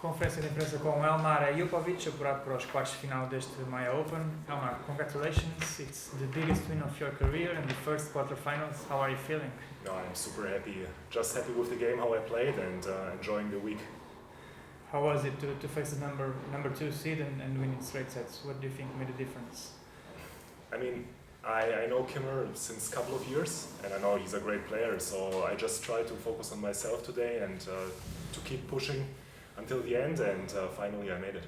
Conferência de imprensa com Elmar Ejupovic, apurado para os quartos de final deste Maia Open. Elmar, congratulations, it's the biggest win of your career and the first quarterfinals. How are you feeling? No, I'm super happy, just happy with the game, how I played, and enjoying the week. How was it to face the number 2 seed and win in straight sets? What do you think made a difference? I mean, I know Kimmer since a couple of years, and I know he's a great player, so I just try to focus on myself today and to keep pushing until the end, and finally I made it.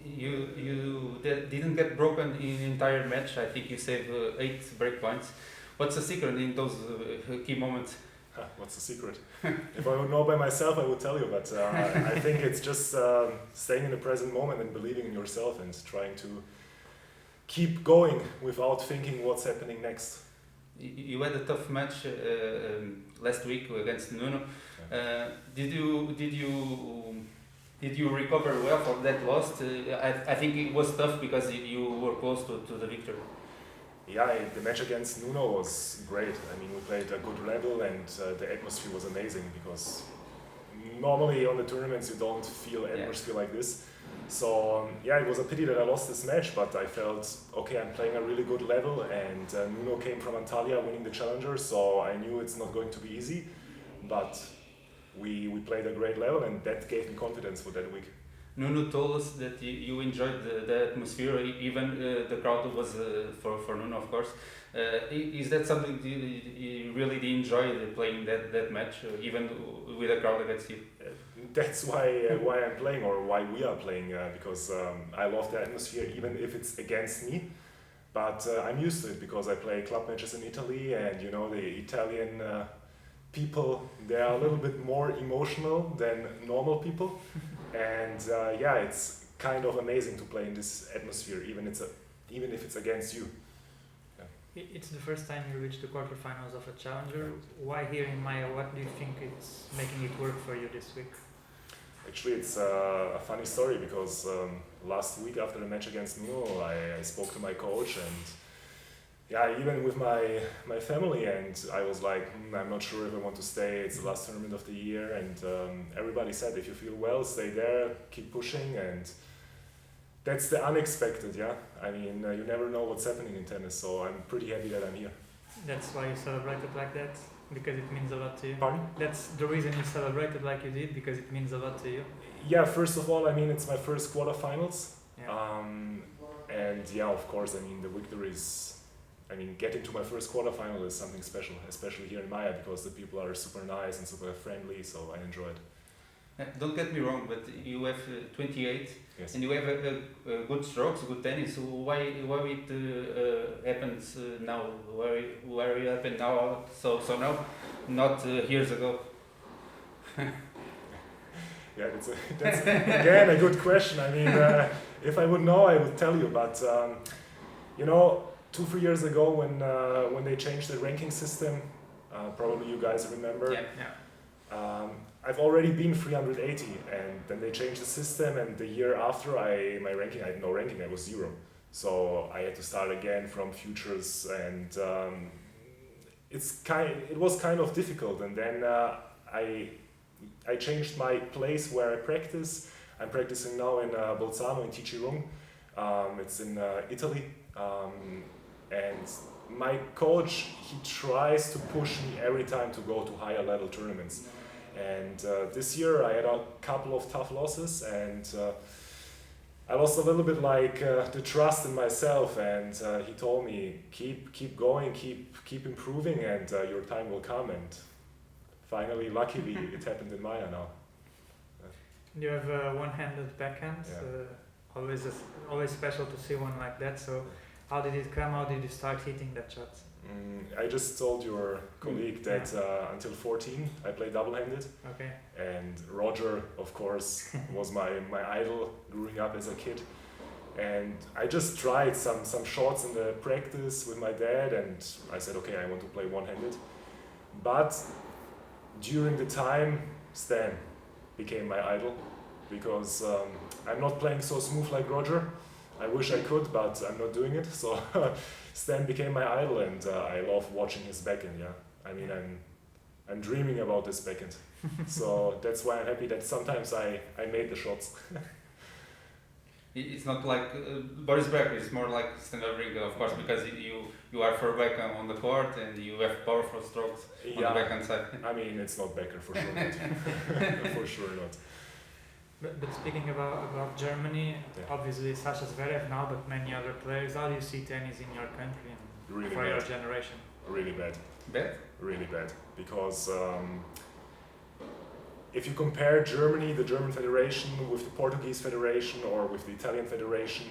You didn't get broken in the entire match. I think you saved 8 break points. What's the secret in those key moments? What's the secret? If I would know by myself, I would tell you, but I think it's just staying in the present moment and believing in yourself and trying to keep going without thinking what's happening next. You had a tough match last week against Nuno. Yeah. Did you recover well from that loss? I think it was tough because you were close to the victory. Yeah, the match against Nuno was great. I mean, we played a good level, and the atmosphere was amazing because normally on the tournaments you don't feel atmosphere like this. So yeah, it was a pity that I lost this match, but I felt okay, I'm playing a really good level, and Nuno came from Antalya winning the challenger, so I knew it's not going to be easy, but we played a great level, and that gave me confidence for that week. Nuno told us that you enjoyed the atmosphere, even the crowd was for Nuno, of course. Is that something you really enjoy playing that match, even with a crowd against you? That's why I'm playing, or why we are playing, because I love the atmosphere, even if it's against me. But I'm used to it because I play club matches in Italy, and you know, the Italian people, they are a little bit more emotional than normal people. And yeah, it's kind of amazing to play in this atmosphere, even if it's against you. Yeah. It's the first time you reached the quarterfinals of a challenger. Why here in Maia? What do you think it's making it work for you this week? Actually, it's a funny story because last week after the match against Nuno, I spoke to my coach, and yeah, even with my family, and I was like, I'm not sure if I want to stay, it's the last tournament of the year, and everybody said, if you feel well, stay there, keep pushing, and that's the unexpected, yeah? I mean, you never know what's happening in tennis, so I'm pretty happy that I'm here. That's why you celebrated like that? Because it means a lot to you? Pardon? That's the reason you celebrated like you did, because it means a lot to you? Yeah, first of all, I mean, it's my first quarterfinals, Yeah. and yeah, of course, I mean, the victory is, getting to my first quarterfinal is something special, especially here in Maia, because the people are super nice and super friendly, so I enjoy it. Don't get me wrong, but you have 28, Yes. and you have a good strokes, good tennis. So why it happens now? Why it happened now? So now, not years ago. Yeah, that's again a good question. I mean, if I would know, I would tell you, but you know, 2-3 years ago when they changed the ranking system, probably you guys remember. Yeah. I've already been 380, and then they changed the system, and the year after I had no ranking, I was 0. So I had to start again from futures, and it was kind of difficult. And then I changed my place where I practice. I'm practicing now in Bolzano in Ticino. It's in Italy. And my coach, he tries to push me every time to go to higher level tournaments. And this year I had a couple of tough losses, and I lost a little bit like the trust in myself, and he told me, keep going, keep improving, and your time will come. And finally, luckily, it happened in Maia now. You have a one-handed backhand. Yeah. Always special to see one like that. So how did it come? How did you start hitting that shot? I just told your colleague that until 14 I played double-handed. Okay. And Roger, of course, was my idol growing up as a kid. And I just tried some shots in the practice with my dad, and I said, okay, I want to play one-handed. But during the time, Stan became my idol, because I'm not playing so smooth like Roger. I wish I could, but I'm not doing it. So Stan became my idol, and I love watching his backhand. Yeah, I mean, I'm dreaming about this backhand. So that's why I'm happy that sometimes I made the shots. It's not like Boris Becker. It's more like standard ring, of course, because you are far back on the court and you have powerful strokes on the backhand side. I mean, it's not Becker for sure not. For sure not. But speaking about Germany, obviously Sasha Zverev now, but many other players. How do you see tennis in your country and Really for bad. your generation? Really bad. Bad? Really bad. Because if you compare Germany, the German Federation, with the Portuguese Federation or with the Italian Federation,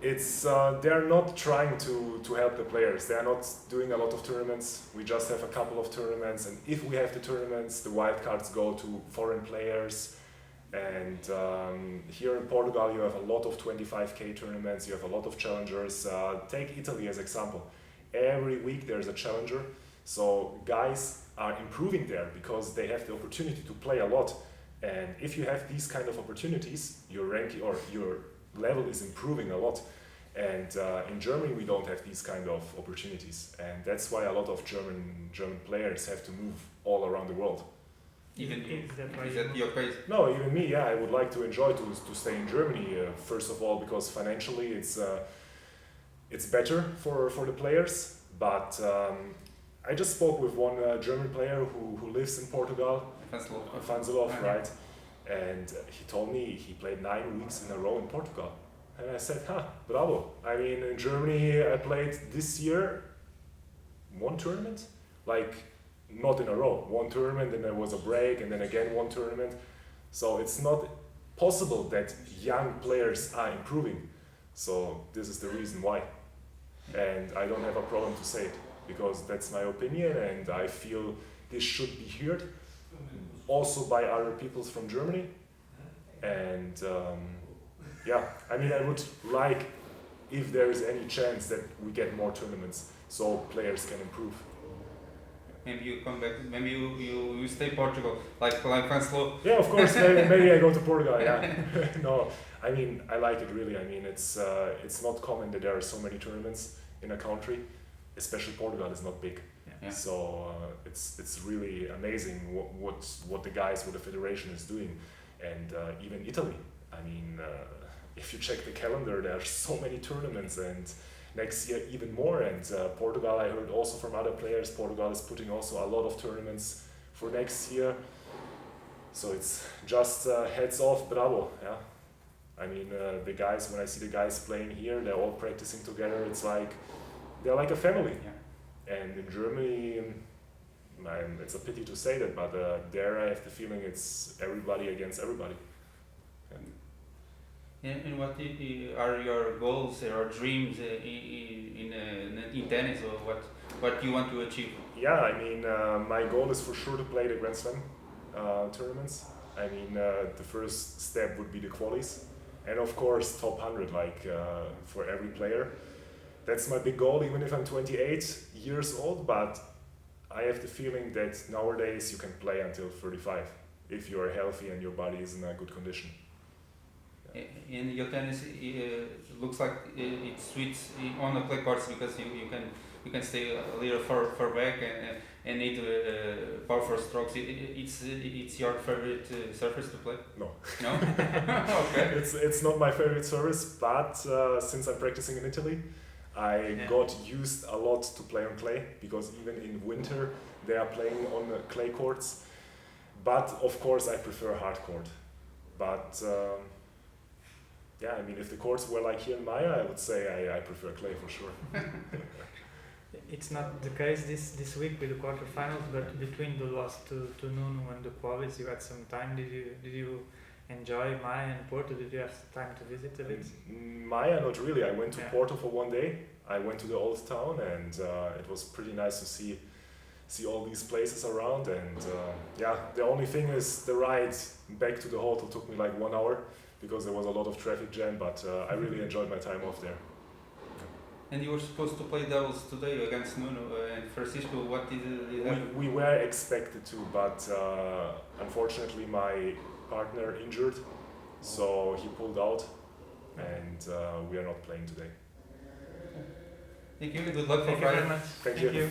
it's they're not trying to help the players. They're not doing a lot of tournaments. We just have a couple of tournaments, and if we have the tournaments, the wildcards go to foreign players. And here in Portugal, you have a lot of 25k tournaments. You have a lot of challengers. Take Italy as example. Every week there's a challenger, so guys are improving there because they have the opportunity to play a lot. And if you have these kind of opportunities, your ranking or your level is improving a lot. And in Germany we don't have these kind of opportunities, and that's why a lot of German players have to move all around the world. Even Is that your case? No, even me, yeah, I would like to enjoy to stay in Germany. First of all, because financially it's better for the players. But I just spoke with one German player who lives in Portugal, Fanzelov, Okay. right? And he told me he played 9 weeks in a row in Portugal. And I said, bravo. I mean, in Germany, I played this year one tournament, like not in a row. One tournament, then there was a break, and then again one tournament. So it's not possible that young players are improving. So this is the reason why. And I don't have a problem to say it, because that's my opinion, and I feel this should be heard also by other peoples from Germany. And yeah, I mean, I would like if there is any chance that we get more tournaments so players can improve. Maybe you come back. Maybe you stay Portugal, like Fanslow. Yeah, of course. Maybe I go to Portugal. Yeah. No, I mean, I like it really. I mean, it's not common that there are so many tournaments in a country, especially Portugal is not big. Yeah. So it's really amazing what the guys, what the federation is doing, and even Italy. I mean, if you check the calendar, there are so many tournaments, and next year even more. And Portugal, I heard also from other players, Portugal is putting also a lot of tournaments for next year. So it's just heads off, bravo. Yeah. I mean, the guys, when I see the guys playing here, they're all practicing together. It's like they're like a family. Yeah. And in Germany, it's a pity to say that, but there I have the feeling it's everybody against everybody. And what are your goals or dreams in tennis, or what you want to achieve? Yeah, I mean, my goal is for sure to play the Grand Slam tournaments. I mean, the first step would be the qualies, and of course top 100, like for every player. That's my big goal, even if I'm 28 years old, but I have the feeling that nowadays you can play until 35 if you are healthy and your body is in a good condition. In your tennis, looks like it suits on the clay courts because you can stay a little far back and need powerful strokes. It's your favorite surface to play? No. No? Okay. It's not my favorite surface, but since I'm practicing in Italy, I got used a lot to play on clay, because even in winter they are playing on clay courts. But of course I prefer hard court. But yeah, I mean, if the courts were like here in Maia, I would say I prefer clay for sure. It's not the case this week with the quarterfinals, but between the loss to Nuno and the qualies, you had some time. Did you enjoy Maia and Porto? Did you have time to visit a bit? Maia, not really. I went to Porto for one day. I went to the old town, and it was pretty nice to see all these places around. And yeah, the only thing is the ride back to the hotel took me like 1 hour, because there was a lot of traffic jam, but I really enjoyed my time off there. And you were supposed to play doubles today against Nuno and Francisco. What did it happen? We were expected to, but unfortunately my partner injured, so he pulled out, and we are not playing today. Thank you. Good luck for Thank you Friday. very much. Thank you.